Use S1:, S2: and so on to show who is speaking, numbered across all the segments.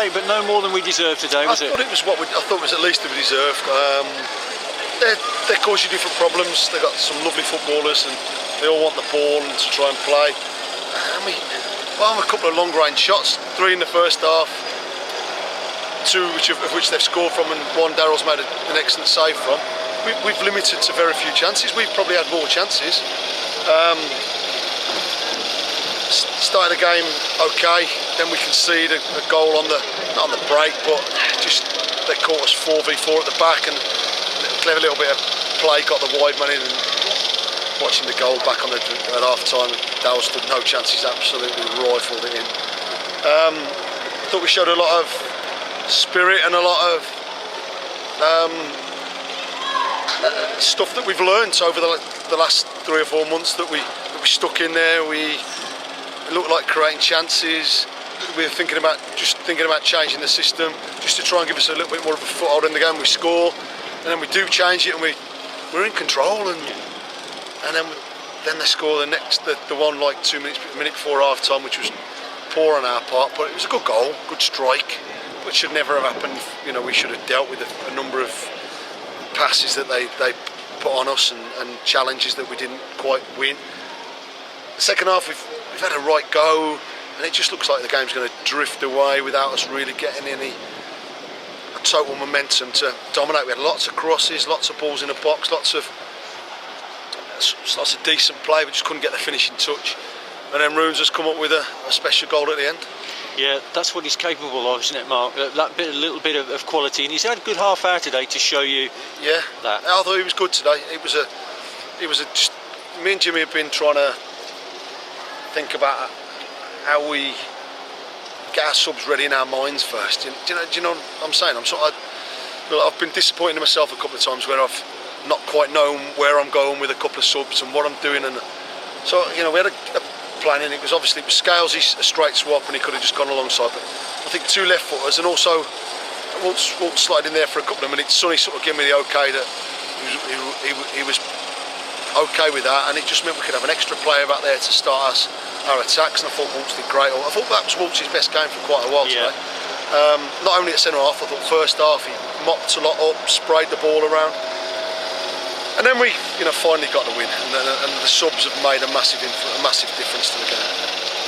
S1: play, but no more than we deserved today, was it?
S2: I thought it was at least that we deserved. They cause you different problems. They've got some lovely footballers and they all want the ball and to try and play. A couple of long range shots, 3 in the first half, 2 of which they've scored from, and 1 Darryl's made an excellent save from. We've limited to very few chances. We've probably had more chances. Started the game okay, then we conceded a goal on not on the break, but just they caught us 4v4 at the back, and a clever little bit of play got the wide man in. And watching the goal back on at half time, Darryl stood no chance. He's absolutely rifled it in. Thought we showed a lot of spirit and a lot of stuff that we've learned over the last 3 or 4 months that we stuck in there. It looked like creating chances. We were thinking about changing the system just to try and give us a little bit more of a foothold in the game. We score, and then we do change it, and we're in control, and then they score the one like a minute before half time, which was poor on our part, but it was a good goal, good strike, which should never have happened. We should have dealt with a number of passes that they put on us and challenges that we didn't quite win. The second half we've had a right go, and it just looks like the game's going to drift away without us really getting any total momentum to dominate. We had lots of crosses, lots of balls in the box, lots of decent play, but just couldn't get the finishing touch. And then Runes has come up with a special goal at the end.
S1: Yeah, that's what he's capable of, isn't it, Mark? Little bit of quality, and he's had a good half hour today to show you. Yeah, that.
S2: I thought he was good today. Just me and Jimmy have been trying to think about how we get our subs ready in our minds first. Do you know what I'm saying? I've been disappointed in myself a couple of times where I've not quite known where I'm going with a couple of subs and what I'm doing, and so we had a plan in. It was Scalesy a straight swap, and he could have just gone alongside, but I think 2 left footers, and also Walt slotted in there for a couple of minutes. Sonny sort of gave me the okay that he was okay with that, and it just meant we could have an extra player back there to start our attacks, and I thought Waltz did great. I thought that was Waltz's best game for quite a while today. Not only at centre half, I thought first half he mopped a lot up, sprayed the ball around, and then we finally got the win, and the subs have made a massive difference to the game.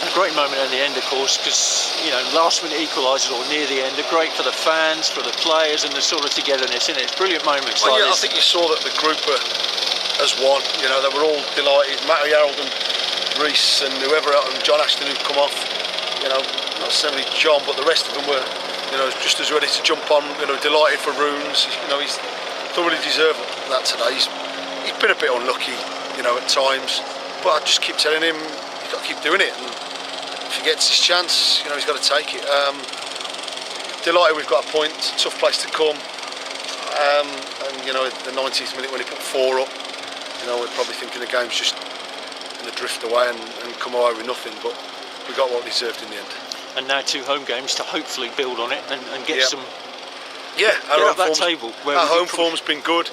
S1: And a great moment at the end, of course, because last minute equalisers or near the end are great for the fans, for the players, and the sort of togetherness in it. It's brilliant moments.
S2: Well, I think you saw that the group as one. They were all delighted. Matty Harold and Reese and whoever else, and John Ashton who'd come off. Not necessarily John, but the rest of them were, just as ready to jump on. Delighted for Runes. He's thoroughly deserved that today. He's been a bit unlucky, at times, but I just keep telling him he's got to keep doing it. And if he gets his chance, he's got to take it. Delighted we've got a point. Tough place to come. And the 90th minute when he put 4 up, we're probably thinking the game's just going to drift away and come away with nothing, but we got what we deserved in the end.
S1: And now 2 home games to hopefully build on it and get some.
S2: Yeah,
S1: our table.
S2: Our home form's been good.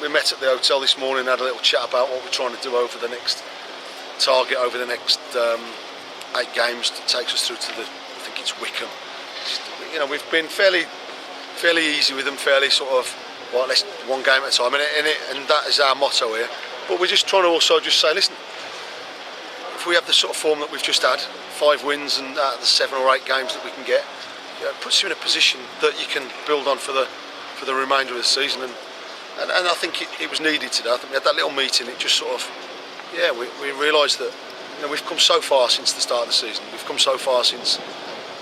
S2: We met at the hotel this morning and had a little chat about what we're trying to do over the next 8 games that takes us through to I think it's Wickham. We've been fairly easy with them, fairly sort of let's one game at a time, and that is our motto here. But we're just trying to also just say, listen, if we have the sort of form that we've just had, 5 wins and out of the 7 or 8 games that we can get, it puts you in a position that you can build on for the remainder of the season, and I think it was needed today. I think we had that little meeting. It just sort of, we realised that we've come so far since the start of the season. We've come so far since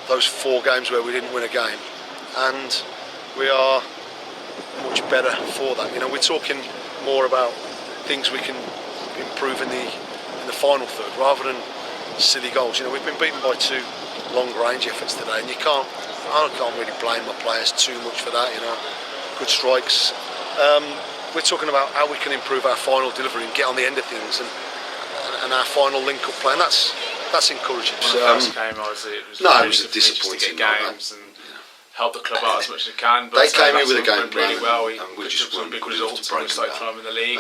S2: those 4 games where we didn't win a game, and we are much better for that. We're talking more about things we can improve in the final third rather than silly goals. We've been beaten by 2 long range efforts today, and I can't really blame my players too much for that. Good strikes. We're talking about how we can improve our final delivery and get on the end of things, and our final link-up play, and that's encouraging.
S3: The first game, obviously, it was a disappointing games and help the club out as much as it can. But
S2: they came in with a game plan,
S3: really well.
S2: and we just
S3: took some
S2: weren't
S3: big
S2: good enough
S3: results
S2: to break
S3: and we started climbing the league.